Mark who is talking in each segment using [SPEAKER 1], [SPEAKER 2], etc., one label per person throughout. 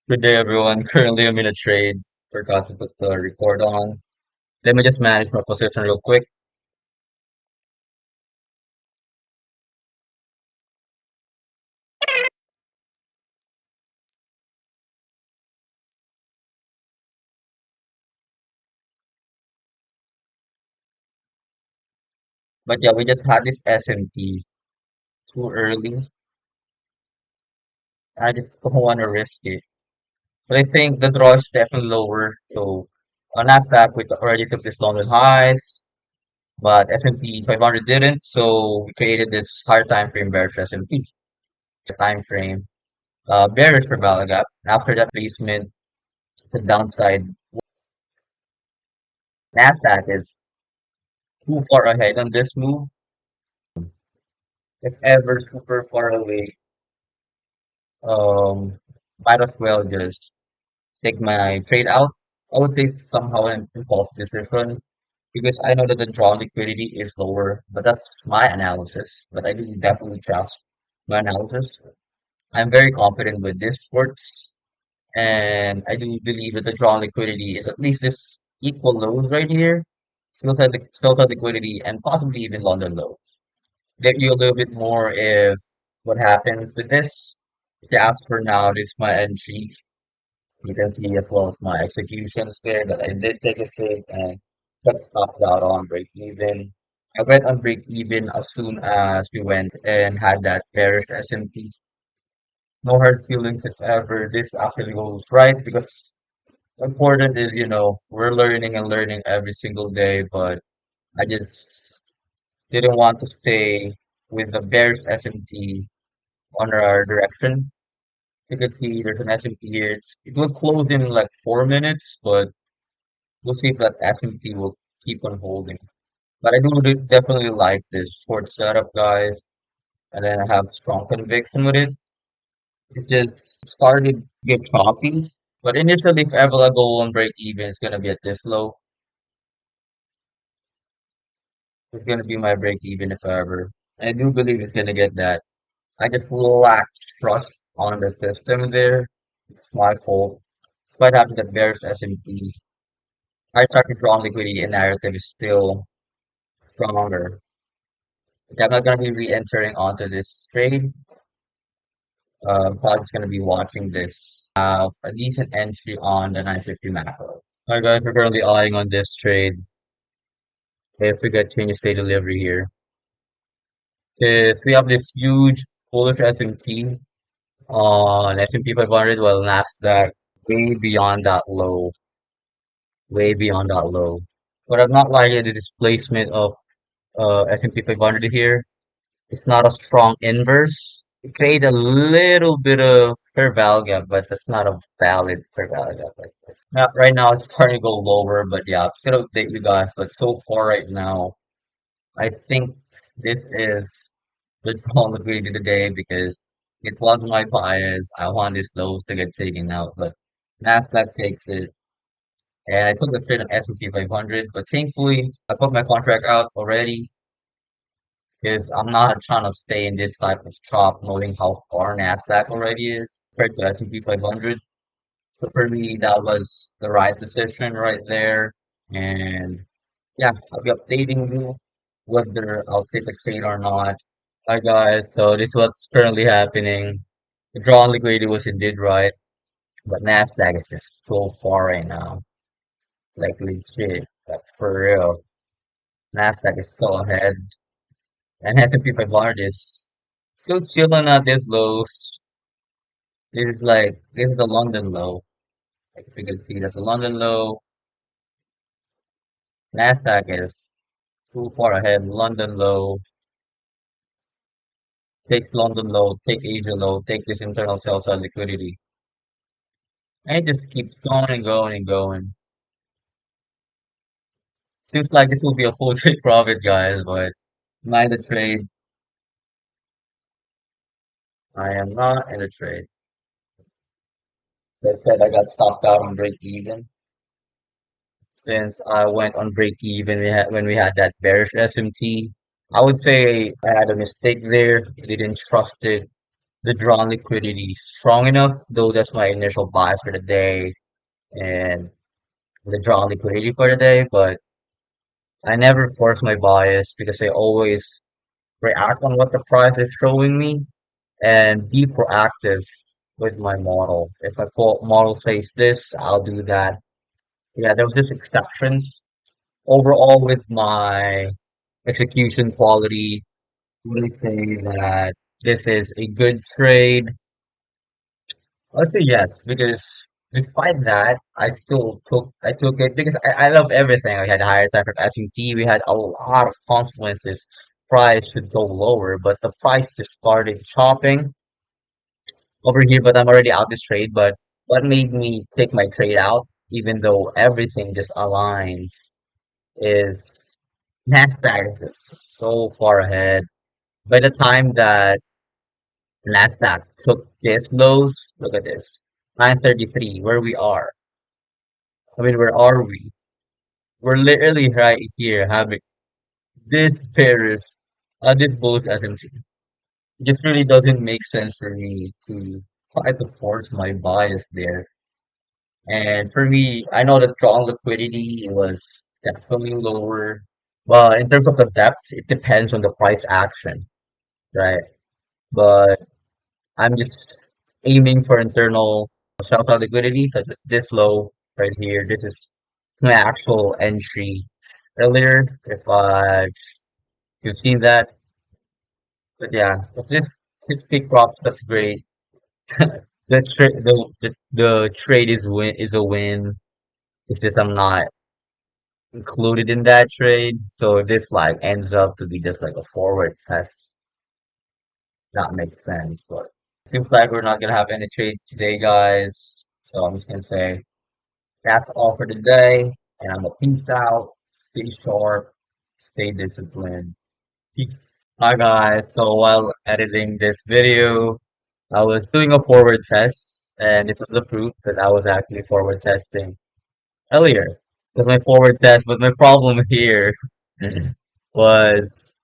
[SPEAKER 1] Good day, everyone. Currently, I'm in a trade. Forgot to put the record on. Let me just manage my position real quick. But yeah, we just had this S&P too early. I just don't want to risk it. But I think the draw is definitely lower. So on Nasdaq, we already took this London highs, but S&P 500 didn't. So we created this higher time frame bearish S&P time frame, bearish for value gap. After that placement, the downside Nasdaq is too far ahead on this move. If ever super far away, um, might as well just take my trade out. I would say somehow an impulse decision because I know that the draw liquidity is lower, but that's my analysis. But I do definitely trust my analysis. I'm very confident with this works, and I do believe that the draw liquidity is at least this equal lows right here, still side liquidity, and possibly even London lows. Get you a little bit more if what happens with this. To ask for now, this is my entry. You can see as well as my executions there that I did take a trade and got stopped out on break even. I went on break even as soon as we went and had that bearish S&P. No hard feelings if ever this actually goes right because important is, we're learning and learning every single day, but I just didn't want to stay with the bearish S&P on our direction. You can see there's an S&P here. It will close in like 4 minutes, but we'll see if that S&P will keep on holding. But I do definitely like this short setup, guys, and then I have strong conviction with it. It just started to get choppy, but initially, if ever I go on break even, it's gonna be at this low. It's gonna be my break even if ever. I do believe it's gonna get that. I just lack trust on the system there. It's my fault. Despite having the bearish S&P, I started drawing liquidity and narrative is still stronger. Okay, I'm not gonna be re-entering onto this trade. Probably just gonna be watching this. Have a decent entry on the 950 macro. Alright guys, we're currently eyeing on this trade. If we get change state delivery here. Is we have this huge bullish S&P on S&P 500 while Nasdaq way beyond that low. Way beyond that low. But I'm not liking the displacement of S&P 500 here. It's not a strong inverse. It created a little bit of fair value gap, but that's not a valid fair value gap like this. Now, right now it's starting to go lower, but yeah, I'm just gonna update you guys. But so far right now, I think this is the draw liquidity today because it was my bias. I want these lows to get taken out, but Nasdaq takes it. And I took the trade on S&P 500, but thankfully I put my contract out already because I'm not trying to stay in this type of chop knowing how far Nasdaq already is compared to S&P 500. So for me, that was the right decision right there. And yeah, I'll be updating you whether I'll take a trade or not. Hi guys, so this is what's currently happening. The draw on liquidity was indeed right, but Nasdaq is just so far right now. Like legit, like for real. Nasdaq is so ahead. And S&P 500 is still chilling at this lows. This is the London low. Like if you can see, that's a London low. Nasdaq is too far ahead. London low, takes London low, take Asia low, take this internal sell side liquidity. And it just keeps going and going and going. Seems like this will be a full trade profit, guys, but neither trade. I am not in a trade. As I said, I got stopped out on break even. Since I went on break even when we had that bearish SMT. I would say I had a mistake there. I didn't trust it. the drawn liquidity strong enough, though that's my initial buy for the day and the drawn liquidity for the day, but I never force my bias because I always react on what the price is showing me and be proactive with my model. If my model says this, I'll do that. Yeah, there was just exceptions. Overall, with my execution quality, I would say that this is a good trade. I'll say yes, because despite that, I took it because I love everything. We had a higher time from S&P. We had a lot of consequences. Price should go lower, but the price just started chopping over here. But I'm already out this trade. But what made me take my trade out, even though everything just aligns, is Nasdaq is just so far ahead. By the time that Nasdaq took this lows, look at this, 933, where we are. I mean, where are we? We're literally right here having this bearish, this bullish S&P. It just really doesn't make sense for me to try to force my bias there. And for me, I know that strong liquidity was definitely lower, but in terms of the depth, it depends on the price action, right? But I'm just aiming for internal sell-side liquidity, such as this low right here. This is my actual entry earlier, if you've seen that. But yeah, if this take props, that's great. The trade is a win. It's just I'm not included in that trade. So if this like ends up to be just like a forward test, that makes sense. But seems like we're not gonna have any trade today, guys. So I'm just gonna say that's all for today. And I'm a peace out. Stay sharp. Stay disciplined. Peace. Hi guys. So while editing this video, I was doing a forward test, and this was the proof that I was actually forward testing earlier with my forward test. But my problem here was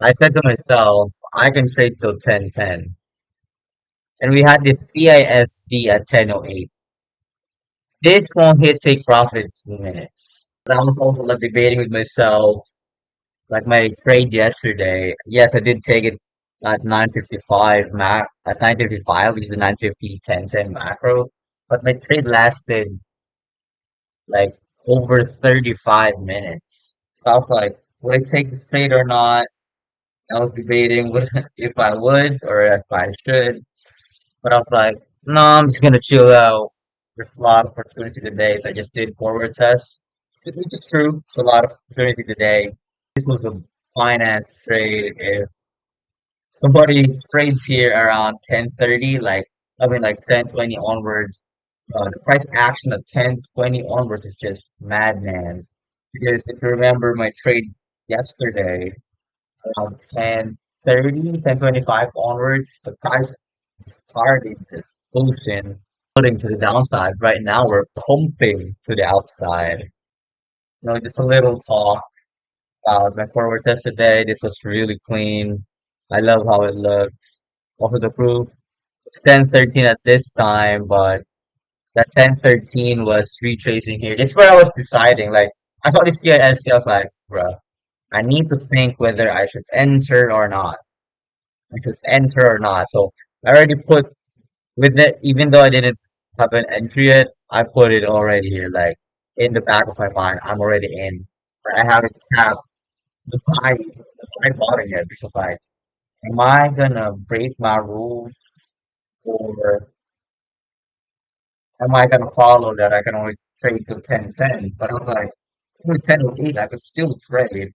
[SPEAKER 1] I said to myself, I can trade till 10:10, and we had this CISD at 10:08. This won't hit take profits in minutes. But I was also like debating with myself, like my trade yesterday. Yes, I did take it at 9:55 at 9:55, which is the 9:50 10 cent macro. But my trade lasted like over 35 minutes. So I was like, would I take this trade or not? I was debating if I would or if I should. But I was like, no, I'm just gonna chill out. There's a lot of opportunity today, so I just did forward test. Which is true. It's a lot of opportunity today. This was a finance trade. If somebody trades here around 10:30, like 10:20 onwards, the price action at 10:20 onwards is just madman. Because if you remember my trade yesterday, around 10:30, 10:25 onwards, the price started this ocean putting to the downside. Right now, we're pumping to the outside. Just a little talk about my forward test today. This was really clean. I love how it looked. Also, the proof. It's 10:13 at this time, but that 10:13 was retracing here. That's where I was deciding. Like, I saw the CISC, I was like, bruh, I need to think whether I should enter or not. I should enter or not. So I already put with it, even though I didn't have an entry yet, I put it already here, like in the back of my mind. I'm already in. I haven't tapped the buy button yet because like, am I gonna break my rules or am I gonna follow that I can only trade till 10 cents? But I was like, with 10:08, I could still trade.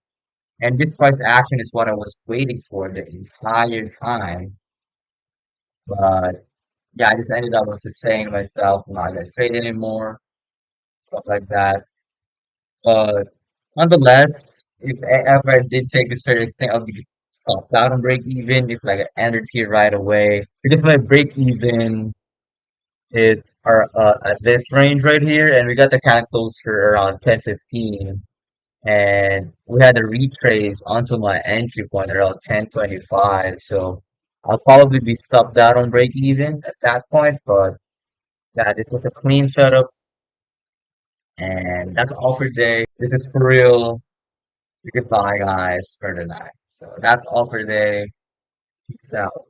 [SPEAKER 1] And this price action is what I was waiting for the entire time. But yeah, I just ended up with just saying to myself, I'm not gonna trade anymore, stuff like that. But nonetheless, if ever I did take this trade, I think I'll be stopped out on break even if like I entered here right away. Because my break even is at this range right here, and we got the candle closer around 10:15, and we had a retrace onto my entry point around 10:25. So I'll probably be stopped out on break even at that point, but yeah, this was a clean setup, and that's all for today. This is for real. Goodbye, guys, for the night. So that's all for today. Peace out.